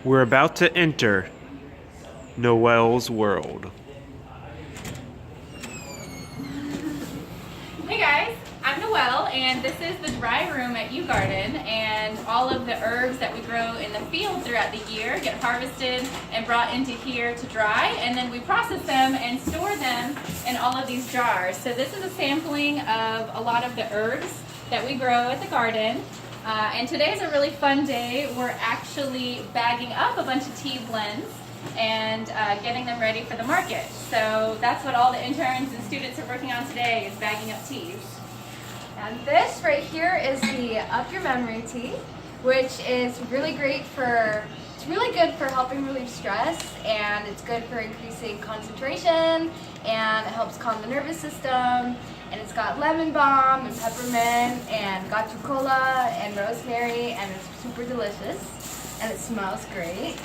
We're about to enter Noelle's world. Hey guys, I'm Noelle, and this is the dry room at UGArden, and all of the herbs that we grow in the field throughout the year get harvested and brought into here to dry, and then we process them and store them in all of these jars. So this is a sampling of a lot of the herbs that we grow at the garden. And today's a really fun day. We're actually bagging up a bunch of tea blends and getting them ready for the market. So that's what all the interns and students are working on today, is bagging up teas. And this right here is the Up Your Memory tea, which is really great for, it's really good for helping relieve stress, and it's good for increasing concentration, and it helps calm the nervous system, and it's got lemon balm and peppermint and gachu cola and rosemary, and it's super delicious, and it smells great.